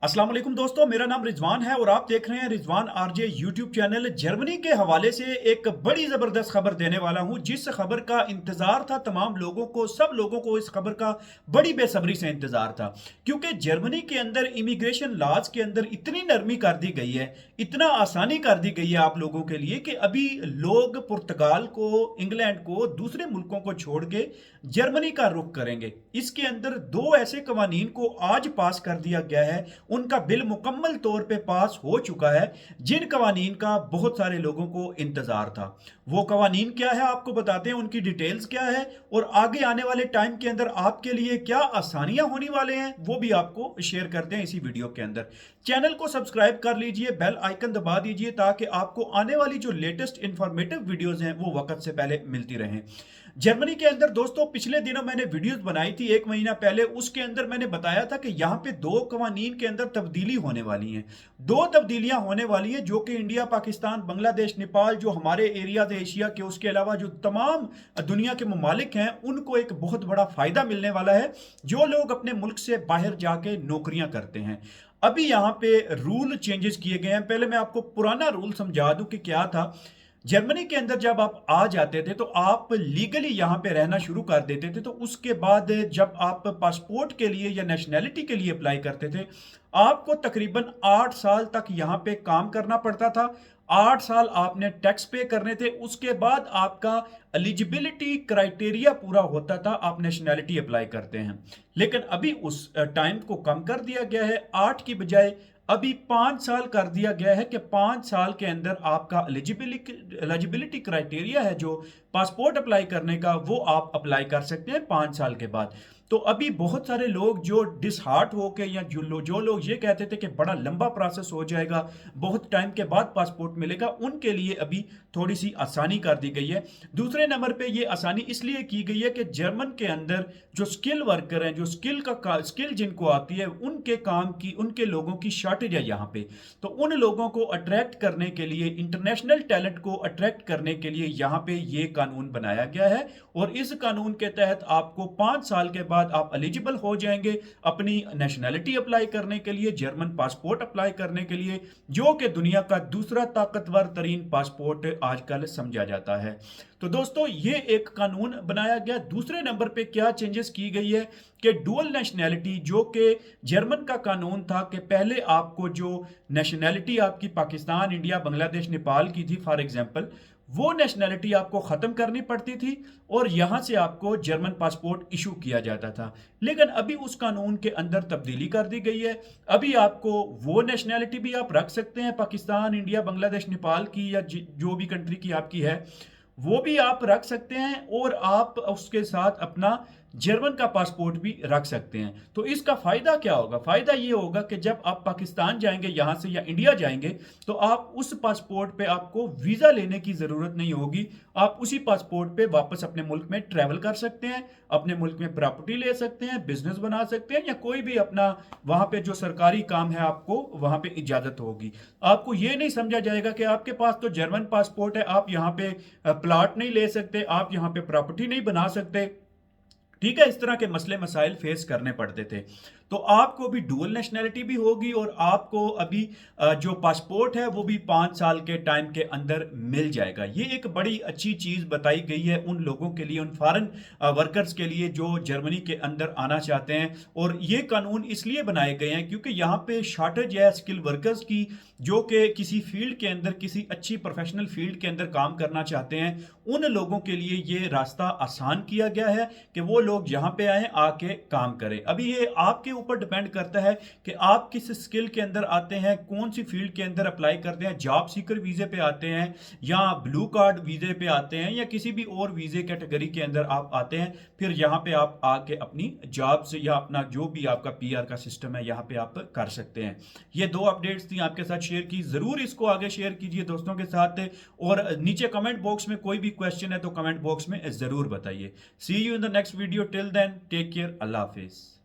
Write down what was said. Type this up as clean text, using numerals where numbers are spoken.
अस्सलाम वालेकुम दोस्तों, मेरा नाम रिजवान है और आप देख रहे हैं Rizwan RJ YouTube channel. Germany के हवाले से एक बड़ी ज़बरदस्त खबर देने वाला हूं, जिस खबर का इंतज़ार था तमाम लोगों को, सब लोगों को इस खबर का बड़ी बेसब्री से इंतज़ार था। क्योंकि जर्मनी के अंदर इमिग्रेशन लॉज के अंदर इतनी नरमी कर दी गई है, इतना आसानी कर दी गई है आप लोगों के लिए कि अभी लोग पुर्तगाल को, इंग्लैंड को, दूसरे मुल्कों को छोड़ के जर्मनी का रुख करेंगे। इसके अंदर दो ऐसे कवानीन को आज पास कर दिया गया है, उनका बिल मुकम्मल तौर पे पास हो चुका है, जिन कवानीन का बहुत सारे लोगों को इंतजार था। वो कवानीन क्या है आपको बताते हैं, उनकी डिटेल्स क्या है और आगे आने वाले टाइम के अंदर आपके लिए क्या आसानियां होने वाले हैं वो भी आपको शेयर करते हैं इसी वीडियो के अंदर। चैनल को सब्सक्राइब कर लीजिए, बेल आइकन दबा दीजिए ताकि आपको आने वाली जो लेटेस्ट इंफॉर्मेटिव वीडियोस हैं वो वक्त से पहले मिलती रहें। जर्मनी के अंदर दोस्तों पिछले दिनों मैंने वीडियोस बनाई थी एक महीना पहले, उसके अंदर मैंने बताया था कि यहाँ पे दो कवानीन के अंदर तब्दीली होने वाली है। दो तब्दीलियां होने वाली है जो कि इंडिया, पाकिस्तान, बांग्लादेश, नेपाल, जो हमारे एरिया एशिया के, उसके अलावा जो तमाम दुनिया के ममालिक हैं, उनको एक बहुत बड़ा फायदा मिलने वाला है जो लोग अपने मुल्क से बाहर जाके नौकरियां करते हैं। अभी यहाँ पे रूल चेंजेस किए गए हैं। पहले मैं आपको पुराना रूल समझा दूं कि क्या था। जर्मनी के अंदर जब आप आ जाते थे तो आप लीगली यहाँ पे रहना शुरू कर देते थे, तो उसके बाद जब आप पासपोर्ट के लिए या नेशनैलिटी के लिए अप्लाई करते थे, आपको तकरीबन 8 साल तक यहाँ पे काम करना पड़ता था। 8 साल आपने टैक्स पे करने थे, उसके बाद आपका एलिजिबिलिटी क्राइटेरिया पूरा होता था, आप नेशनैलिटी अप्लाई करते हैं। लेकिन अभी उस टाइम को कम कर दिया गया है, 8 की बजाय अभी 5 साल कर दिया गया है कि 5 साल के अंदर आपका एलिजिबिलिटी क्राइटेरिया है जो पासपोर्ट अप्लाई करने का, वो आप अप्लाई कर सकते हैं 5 साल के बाद। तो अभी बहुत सारे लोग जो डिसहार्ट हो के, या जो लोग ये कहते थे कि बड़ा लंबा प्रोसेस हो जाएगा, बहुत टाइम के बाद पासपोर्ट मिलेगा, उनके लिए अभी थोड़ी सी आसानी कर दी गई है। दूसरे नंबर पे ये आसानी इसलिए की गई है कि जर्मन के अंदर जो स्किल वर्कर हैं, जो स्किल जिनको आती है, उनके काम की, उनके लोगों की शॉर्टेज है यहाँ पे। तो उन लोगों को अट्रैक्ट करने के लिए, इंटरनेशनल टैलेंट को अट्रैक्ट करने के लिए यहाँ पे ये कानून बनाया गया है। और इस कानून के तहत आपको 5 साल के बाद आप एलिजिबल हो जाएंगे अपनी नेशनैलिटी अप्लाई करने के लिए, जर्मन पासपोर्ट अप्लाई करने के लिए, जो कि दुनिया का दूसरा ताकतवर तरीन पासपोर्ट आजकल समझा जाता है। तो दोस्तों ये एक कानून बनाया गया। दूसरे नंबर पे क्या चेंजेस की गई है कि डुअल नेशनैलिटी, जो कि जर्मन का कानून था कि पहले आपको जो नेशनैलिटी आपकी पाकिस्तान, इंडिया, बांग्लादेश, नेपाल की थी फॉर एग्जांपल, वो नेशनैलिटी आपको खत्म करनी पड़ती थी और यहां से आपको जर्मन पासपोर्ट इशू किया जाता था। लेकिन अभी उस कानून के अंदर तब्दीली कर दी गई है। अभी आपको वो नेशनैलिटी भी आप रख सकते हैं, पाकिस्तान, इंडिया, बांग्लादेश, नेपाल की, या जो भी कंट्री की आपकी है वो भी आप रख सकते हैं, और आप उसके साथ अपना जर्मन का पासपोर्ट भी रख सकते हैं। तो इसका फायदा क्या होगा? फायदा ये होगा कि जब आप पाकिस्तान जाएंगे यहां से या इंडिया जाएंगे, तो आप उस पासपोर्ट पे आपको वीजा लेने की जरूरत नहीं होगी। आप उसी पासपोर्ट पे वापस अपने मुल्क में ट्रेवल कर सकते हैं, अपने मुल्क में प्रॉपर्टी ले सकते हैं, बिजनेस बना सकते हैं, या कोई भी अपना वहां पे जो सरकारी काम है आपको वहां पे इजाजत होगी। आपको ये नहीं समझा जाएगा कि आपके पास तो जर्मन पासपोर्ट है, आप यहाँ पे प्लॉट नहीं ले सकते, आप यहाँ पे प्रॉपर्टी नहीं बना सकते। ठीक है, इस तरह के मसले मसाइल फेस करने पड़ते थे। तो आपको भी डुअल नेशनैलिटी भी होगी, और आपको अभी जो पासपोर्ट है वो भी 5 साल के टाइम के अंदर मिल जाएगा। ये एक बड़ी अच्छी चीज बताई गई है उन लोगों के लिए, उन फॉरेन वर्कर्स के लिए जो जर्मनी के अंदर आना चाहते हैं। और ये कानून इसलिए बनाए गए हैं क्योंकि यहाँ पे शॉर्टेज है स्किल वर्कर्स की, जो कि किसी फील्ड के अंदर, किसी अच्छी प्रोफेशनल फील्ड के अंदर काम करना चाहते हैं। उन लोगों के लिए ये रास्ता आसान किया गया है कि वो लोग यहाँ पे आए, आके काम करें। अभी ये आपके ऊपर डिपेंड करता है कि आप किस स्किल के अंदर आते हैं, कौन सी फील्ड के अंदर अप्लाई करते हैं, जॉब सीकर वीजे पे आते हैं, या ब्लू कार्ड वीजे पे आते हैं, या किसी भी और वीजे कैटेगरी के अंदर आप आते हैं। फिर यहाँ पे आप आके अपनी जॉब से, या अपना जो भी आपका पीआर का सिस्टम है, यहाँ पे आप कर सकते हैं। ये दो अपडेट्स थी आपके साथ शेयर की, जरूर इसको आगे शेयर कीजिए दोस्तों के साथ, और नीचे कमेंट बॉक्स में कोई भी क्वेश्चन है तो कमेंट बॉक्स में जरूर बताइए। See you in the next video, till then take care, अल्लाह हाफिज।